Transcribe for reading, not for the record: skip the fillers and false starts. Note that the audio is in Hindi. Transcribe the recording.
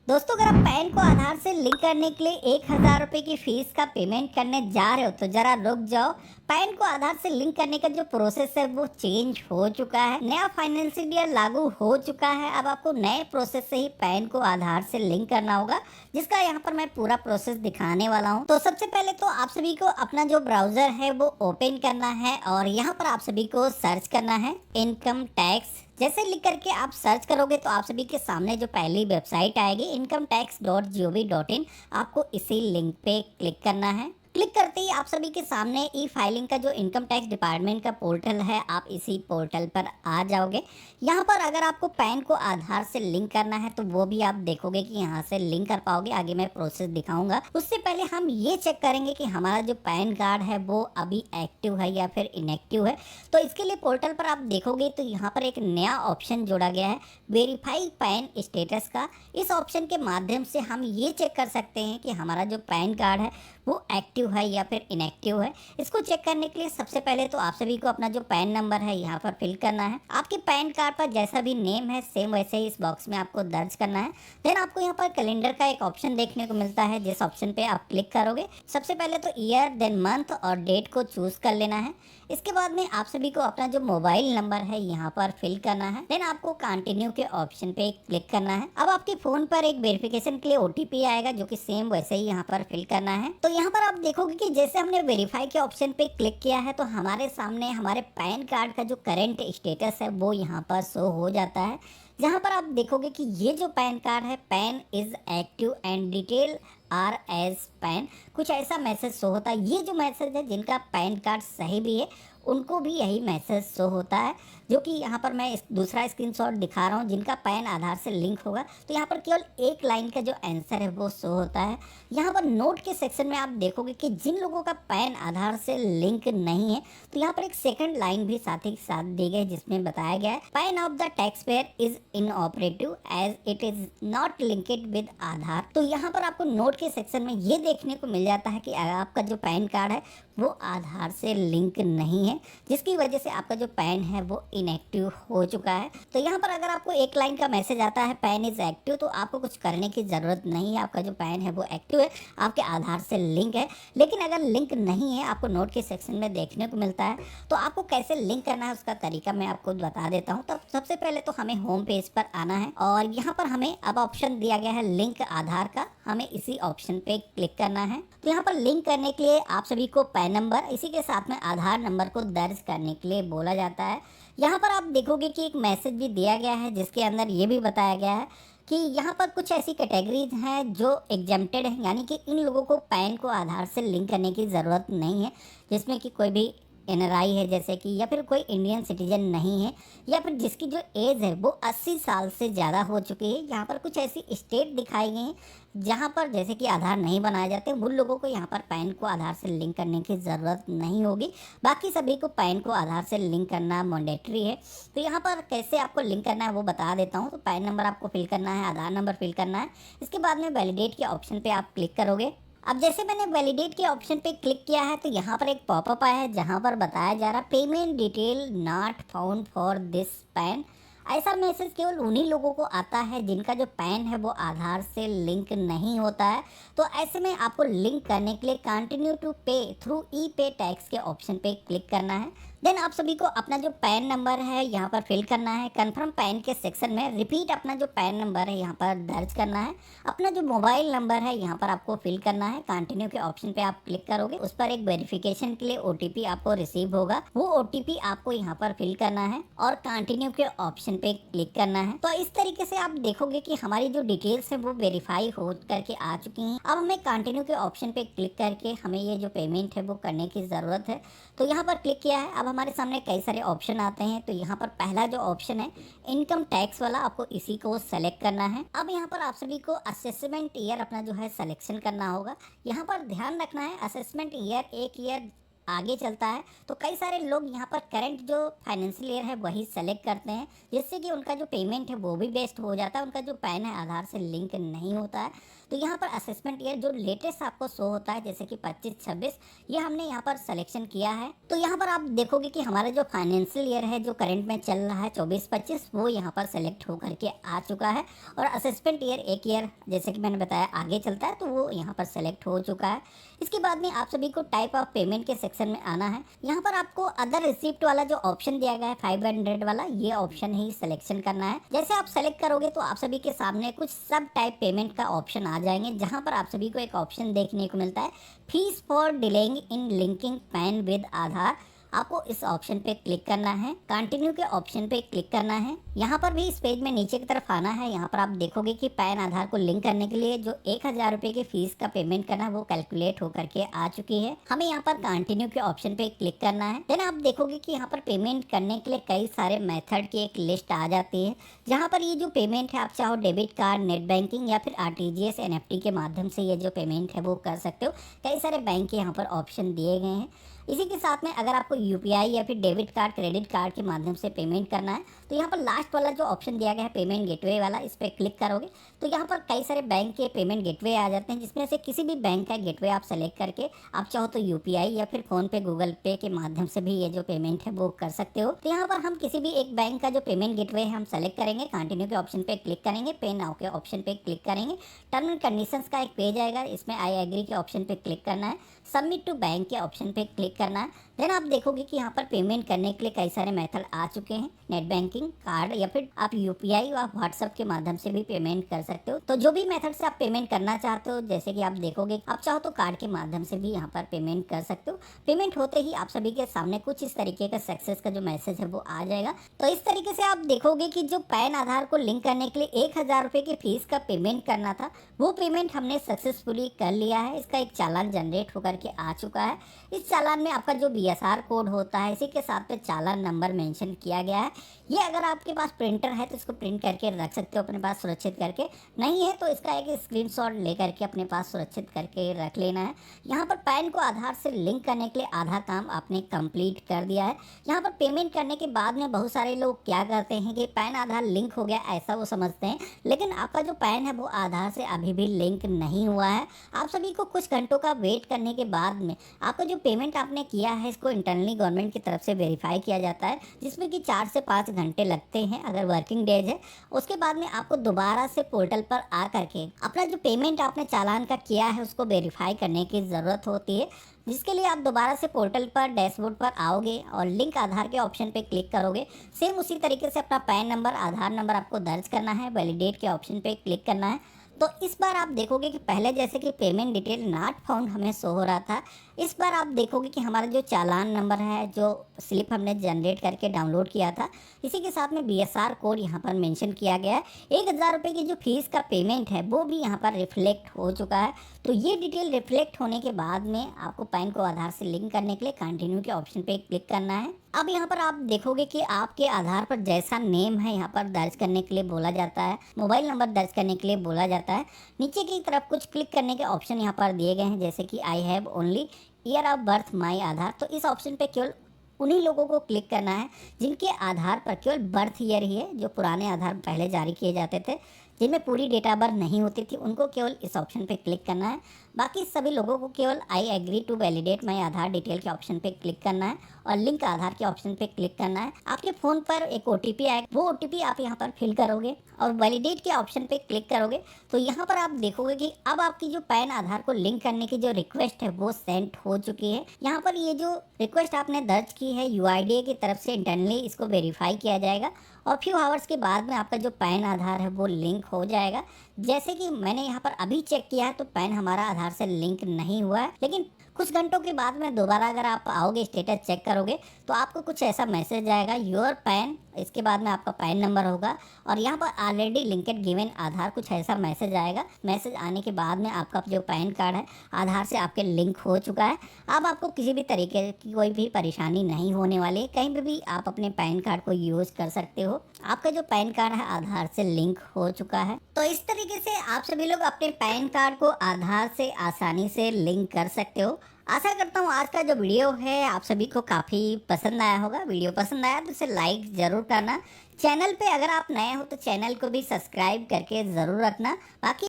दोस्तों, अगर आप पैन को आधार से लिंक करने के लिए 1,000 रुपये की फीस का पेमेंट करने जा रहे हो तो जरा रुक जाओ। पैन को आधार से लिंक करने का जो प्रोसेस है वो चेंज हो चुका है। नया फाइनेंशियल ईयर लागू हो चुका है। अब आपको नए प्रोसेस से ही पैन को आधार से लिंक करना होगा, जिसका यहाँ पर मैं पूरा प्रोसेस दिखाने वाला हूँ। तो सबसे पहले तो आप सभी को अपना जो ब्राउजर है वो ओपन करना है और यहाँ पर आप सभी को सर्च करना है इनकम टैक्स। जैसे लिख करके आप सर्च करोगे तो आप सभी के सामने जो पहली वेबसाइट आएगी incometax.gov.in, आपको इसी लिंक पे क्लिक करना है। क्लिक करते ही आप सभी के सामने ई फाइलिंग का जो इनकम टैक्स डिपार्टमेंट का पोर्टल है, आप इसी पोर्टल पर आ जाओगे। यहाँ पर अगर आपको पैन को आधार से लिंक करना है तो वो भी आप देखोगे कि यहाँ से लिंक कर पाओगे। आगे मैं प्रोसेस दिखाऊंगा। उससे पहले हम ये चेक करेंगे कि हमारा जो पैन कार्ड है वो अभी एक्टिव है या फिर इनएक्टिव है। तो इसके लिए पोर्टल पर आप देखोगे तो यहाँ पर एक नया ऑप्शन जोड़ा गया है, वेरीफाई पैन स्टेटस का। इस ऑप्शन के माध्यम से हम ये चेक कर सकते हैं कि हमारा जो पैन कार्ड है वो एक्टिव है या फिर इनएक्टिव है। इसको चेक करने के लिए सबसे पहले तो आप सभी को अपना जो पैन नंबर है यहाँ पर फिल करना है। आपके पैन कार्ड पर जैसा भी नेम है सेम वैसे ही इस बॉक्स में आपको दर्ज करना है। देन आपको यहाँ पर कैलेंडर का एक ऑप्शन देखने को मिलता है, जिस ऑप्शन पे आप क्लिक करोगे सबसे पहले तो ईयर, देन मंथ और डेट को चूज कर लेना है। इसके बाद में आप सभी को अपना जो मोबाइल नंबर है यहाँ पर फिल करना है। देन आपको कंटिन्यू के ऑप्शन पे क्लिक करना है। अब आपके फोन पर एक वेरिफिकेशन के लिए ओटीपी आएगा, जो कि सेम वैसे ही यहाँ पर फिल करना है। तो यहाँ पर आप देखोगे कि जैसे हमने वेरीफाई के ऑप्शन पे क्लिक किया है तो हमारे सामने हमारे पैन कार्ड का जो करंट स्टेटस है वो यहाँ पर शो हो जाता है, जहाँ पर आप देखोगे कि ये जो पैन कार्ड है, PAN is active and detail are as PAN, कुछ ऐसा मैसेज शो होता है। ये जो मैसेज है, जिनका पैन कार्ड सही भी है उनको भी यही मैसेज शो होता है, जो कि यहाँ पर मैं दूसरा स्क्रीनशॉट दिखा रहा हूँ। जिनका पैन आधार से लिंक होगा तो यहाँ पर केवल एक लाइन का जो आंसर है वो शो होता है। यहाँ पर नोट के सेक्शन में आप देखोगे कि जिन लोगों का पैन आधार से लिंक नहीं है तो यहाँ पर एक सेकंड लाइन भी साथ ही साथ दी गई, जिसमें बताया गया है PAN of the tax payer is inoperative as it is not linked with Aadhaar. तो यहाँ पर आपको नोट के सेक्शन में ये देखने को मिल जाता है कि आपका जो पैन कार्ड है वो आधार से लिंक नहीं है, जिसकी वजह से आपका जो पैन है वो इनएक्टिव हो चुका है। तो यहाँ पर अगर आपको एक लाइन का मैसेज आता है पैन इज एक्टिव, तो आपको कुछ करने की ज़रूरत नहीं है। आपका जो पैन है वो एक्टिव है, आपके आधार से लिंक है। लेकिन अगर लिंक नहीं है, आपको नोट के सेक्शन में देखने को मिलता है, तो आपको कैसे लिंक करना है उसका तरीका मैं आपको बता देता हूँ। तब सबसे पहले तो हमें होम पेज पर आना है और यहाँ पर हमें अब ऑप्शन दिया गया है लिंक आधार का, हमें इसी ऑप्शन पे क्लिक करना है। तो यहाँ पर लिंक करने के लिए आप सभी को पैन नंबर, इसी के साथ में आधार नंबर को दर्ज करने के लिए बोला जाता है। यहाँ पर आप देखोगे कि एक मैसेज भी दिया गया है, जिसके अंदर ये भी बताया गया है कि यहाँ पर कुछ ऐसी कैटेगरीज हैं जो एग्जेम्प्टेड हैं, यानी कि इन लोगों को पैन को आधार से लिंक करने की ज़रूरत नहीं है, जिसमें कि कोई भी एनआरआई है जैसे कि, या फिर कोई इंडियन सिटीजन नहीं है, या फिर जिसकी जो एज है वो 80 साल से ज़्यादा हो चुकी है। यहाँ पर कुछ ऐसी स्टेट दिखाई गई हैं जहाँ पर जैसे कि आधार नहीं बनाए जाते, उन लोगों को यहाँ पर पैन को आधार से लिंक करने की ज़रूरत नहीं होगी। बाकी सभी को पैन को आधार से लिंक करना मैंडेटरी है। तो यहाँ पर कैसे आपको लिंक करना है वो बता देता हूँ। तो पैन नंबर आपको फिल करना है, आधार नंबर फिल करना है। इसके बाद में वैलिडेट के ऑप्शन पर आप क्लिक करोगे। अब जैसे मैंने वैलिडेट के ऑप्शन पे क्लिक किया है तो यहाँ पर एक पॉपअप आया है, जहाँ पर बताया जा रहा है payment detail not found for this pan. ऐसा मैसेज केवल उन्हीं लोगों को आता है जिनका जो पैन है वो आधार से लिंक नहीं होता है। तो ऐसे में आपको लिंक करने के लिए कंटिन्यू टू पे थ्रू ई पे टैक्स के ऑप्शन पे क्लिक करना है। देन आप सभी को अपना जो पैन नंबर है यहाँ पर फिल करना है। कन्फर्म पैन के सेक्शन में रिपीट अपना जो पैन नंबर है यहाँ पर दर्ज करना है। अपना जो मोबाइल नंबर है यहाँ पर आपको फिल करना है। कंटिन्यू के ऑप्शन पे आप क्लिक करोगे, उस पर एक वेरिफिकेशन के लिए ओटीपी आपको रिसीव होगा, वो ओटीपी आपको यहाँ पर फिल करना है और कंटिन्यू के ऑप्शन पे क्लिक करना है। तो इस तरीके से आप देखोगे कि हमारी जो डिटेल्स है वो वेरीफाई हो करके आ चुकी हैं। अब हमें कंटिन्यू के ऑप्शन पे क्लिक करके हमें ये जो पेमेंट है वो करने की ज़रूरत है। तो यहाँ पर क्लिक किया है। अब हमारे सामने कई सारे ऑप्शन आते हैं। तो यहाँ पर पहला जो ऑप्शन है इनकम टैक्स वाला, आपको इसी को सेलेक्ट करना है। अब यहाँ पर आप सभी को असेसमेंट ईयर अपना जो है सिलेक्शन करना होगा। यहाँ पर ध्यान रखना है असेसमेंट ईयर एक ईयर आगे चलता है तो कई सारे लोग यहाँ पर करंट जो फाइनेंशियल ईयर है वही सेलेक्ट करते हैं, जिससे कि उनका जो पेमेंट है वो भी बेस्ट हो जाता है, उनका जो पैन है आधार से लिंक नहीं होता है। तो यहाँ पर असेसमेंट ईयर जो लेटेस्ट आपको शो होता है जैसे कि 25-26 ये हमने यहाँ पर सिलेक्शन किया है। तो यहाँ पर आप देखोगे कि हमारा जो फाइनेंशियल ईयर है जो करंट में चल रहा है 24-25 वो यहाँ पर सेलेक्ट होकर के आ चुका है, और असेसमेंट ईयर एक ईयर जैसे कि मैंने बताया आगे चलता है तो वो यहाँ पर सेलेक्ट हो चुका है। इसके बाद में आप सभी को टाइप ऑफ पेमेंट के सेक्शन में आना है। यहाँ पर आपको अदर रिसिप्ट वाला जो ऑप्शन दिया गया है 500 वाला, ये ऑप्शन ही सिलेक्शन करना है। जैसे आप सेलेक्ट करोगे तो आप सभी के सामने कुछ सब टाइप पेमेंट का ऑप्शन आ जाएंगे, जहाँ पर आप सभी को एक ऑप्शन देखने को मिलता है fees for delaying in linking PAN with Aadhaar. आपको इस ऑप्शन पे क्लिक करना है, कंटिन्यू के ऑप्शन पे क्लिक करना है। यहाँ पर भी इस पेज में नीचे की तरफ आना है। यहाँ पर आप देखोगे कि पैन आधार को लिंक करने के लिए जो 1000 रुपये की फीस का पेमेंट करना है वो कैलकुलेट होकर के आ चुकी है। हमें यहाँ पर कंटिन्यू के ऑप्शन पे क्लिक करना है। देन आप देखोगे कि यहाँ पर पेमेंट करने के लिए कई सारे मेथड की एक लिस्ट आ जाती है, जहाँ पर ये जो पेमेंट है आप चाहो डेबिट कार्ड, नेट बैंकिंग या फिर RTGS NFT के माध्यम से ये जो पेमेंट है वो कर सकते हो। कई सारे बैंक के यहाँ पर ऑप्शन दिए गए हैं। इसी के साथ में अगर आपको UPI या फिर डेबिट कार्ड, क्रेडिट कार्ड के माध्यम से पेमेंट करना है तो यहाँ पर लास्ट वाला जो ऑप्शन दिया गया है पेमेंट गेटवे वाला, इस पर क्लिक करोगे तो यहाँ पर कई सारे बैंक के पेमेंट गेटवे आ जाते हैं, जिसमें से किसी भी बैंक का गेटवे आप सेलेक्ट करके आप चाहो तो UPI या फिर फोन पे, गूगल पे के माध्यम से भी ये जो पेमेंट है वो कर सकते हो। तो यहाँ पर हम किसी भी एक बैंक का जो पेमेंट गेटवे है हम सेलेक्ट करेंगे, कंटिन्यू के ऑप्शन पे क्लिक करेंगे, पे नाउ के ऑप्शन पे क्लिक करेंगे। टर्म एंड कंडीशंस का एक पेज आएगा, इसमें आई एग्री के ऑप्शन पे क्लिक करना है, सबमिट टू बैंक के ऑप्शन पे क्लिक करना है। देन आप देखोगे कि यहाँ पर पेमेंट करने के लिए कई सारे मेथड आ चुके हैं, नेट बैंकिंग, कार्ड या फिर आप UPI या व्हाट्सएप के माध्यम से भी पेमेंट कर सकते हो। तो जो भी मेथड से आप पेमेंट करना चाहते हो, जैसे कि आप देखोगे आप चाहो तो कार्ड के माध्यम से भी यहाँ पर पेमेंट कर सकते हो। पेमेंट होते ही आप सभी के सामने कुछ इस तरीके का सक्सेस का जो मैसेज है वो आ जाएगा। तो इस तरीके से आप देखोगे कि जो पैन आधार को लिंक करने के लिए 1000 रुपये की फीस का पेमेंट करना था वो पेमेंट हमने सक्सेसफुली कर लिया है। इसका एक चालान जनरेट होकर के आ चुका है। इस चालान में आपका जो BSR कोड होता है इसी के साथ में चालान नंबर मेंशन किया गया है। ये अगर आपके पास प्रिंटर है तो इसको प्रिंट करके रख सकते हो अपने पास सुरक्षित करके, नहीं है तो इसका एक स्क्रीनशॉट लेकर के अपने पास सुरक्षित करके रख लेना है। यहाँ पर पैन को आधार से लिंक करने के लिए आधा काम आपने कंप्लीट कर दिया है। यहाँ पर पेमेंट करने के बाद में बहुत सारे लोग क्या करते हैं कि पैन आधार लिंक हो गया ऐसा वो समझते हैं, लेकिन आपका जो पैन है वो आधार से अभी भी लिंक नहीं हुआ है। आप सभी को कुछ घंटों का वेट करने के बाद में आपका जो पेमेंट आपने किया है इसको इंटरनली गवर्नमेंट की तरफ से वेरीफाई किया जाता है, जिसमें कि 4 से 5 घंटे लगते हैं अगर वर्किंग डेज है। उसके बाद में आपको दोबारा से पोर्टल पर आ करके अपना जो पेमेंट आपने चालान का किया है उसको वेरीफाई करने की ज़रूरत होती है, जिसके लिए आप दोबारा से पोर्टल पर डैशबोर्ड पर आओगे और लिंक आधार के ऑप्शन पे क्लिक करोगे। सेम उसी तरीके से अपना पैन नंबर, आधार नंबर आपको दर्ज करना है, वैलिडेट के ऑप्शन पे क्लिक करना है। तो इस बार आप देखोगे कि पहले जैसे कि पेमेंट डिटेल नॉट फाउंड हमें शो हो रहा था, इस बार आप देखोगे कि हमारा जो चालान नंबर है, जो स्लिप हमने जनरेट करके डाउनलोड किया था, इसी के साथ में BSR कोड यहाँ पर मेंशन किया गया है। 1000 रुपये की जो फीस का पेमेंट है वो भी यहाँ पर रिफ्लेक्ट हो चुका है। तो ये डिटेल रिफ्लेक्ट होने के बाद में आपको पैन को आधार से लिंक करने के लिए कंटिन्यू के ऑप्शन पे क्लिक करना है। अब यहाँ पर आप देखोगे कि आपके आधार पर जैसा नेम है यहाँ पर दर्ज करने के लिए बोला जाता है, मोबाइल नंबर दर्ज करने के लिए बोला जाता है। नीचे की तरफ कुछ क्लिक करने के ऑप्शन यहाँ पर दिए गए हैं, जैसे कि I have only year of birth my Aadhaar. तो इस ऑप्शन पे केवल उन्हीं लोगों को क्लिक करना है जिनके आधार पर केवल बर्थ ईयर ही है, जो पुराने आधार पहले जारी किए जाते थे जिनमें पूरी डेट ऑफ बर्थ नहीं होती थी, उनको केवल इस ऑप्शन पे क्लिक करना है। बाकी सभी लोगों को केवल I agree to validate my Aadhaar detail के ऑप्शन पे क्लिक करना है और लिंक आधार के ऑप्शन पे क्लिक करना है। आपके फ़ोन पर एक OTP आएगा, वो OTP आप यहाँ पर फिल करोगे और वैलिडेट के ऑप्शन पे क्लिक करोगे तो यहाँ पर आप देखोगे कि अब आपकी जो पैन आधार को लिंक करने की जो रिक्वेस्ट है वो सेंड हो चुकी है। यहाँ पर ये जो रिक्वेस्ट आपने दर्ज की है UIDAI की तरफ से इंटरनली इसको वेरीफाई किया जाएगा और फ्यू आवर्स के बाद में आपका जो पैन आधार है वो लिंक हो जाएगा। जैसे कि मैंने यहाँ पर अभी चेक किया है तो पैन हमारा आधार से लिंक नहीं हुआ है, लेकिन कुछ घंटों के बाद में दोबारा अगर आप आओगे स्टेटस चेक करोगे तो आपको कुछ ऐसा मैसेज आएगा, योर पैन, इसके बाद में आपका पैन नंबर होगा और यहाँ पर ऑलरेडी लिंकेड गिवन आधार, कुछ ऐसा मैसेज आएगा। मैसेज आने के बाद में आपका जो पैन कार्ड है आधार से आपके लिंक हो चुका है। अब आपको किसी भी तरीके की कोई भी परेशानी नहीं होने वाली है, कहीं पर भी आप अपने पैन कार्ड को यूज़ कर सकते हो। आपका जो पैन कार्ड है आधार से लिंक हो चुका है। तो इस तरीके से आप सभी लोग अपने पैन कार्ड को आधार से आसानी से लिंक कर सकते हो। आशा करता हूँ आज का जो वीडियो है आप सभी को काफ़ी पसंद आया होगा। वीडियो पसंद आया तो इसे लाइक ज़रूर करना। चैनल पे अगर आप नए हो तो चैनल को भी सब्सक्राइब करके ज़रूर रखना। बाकी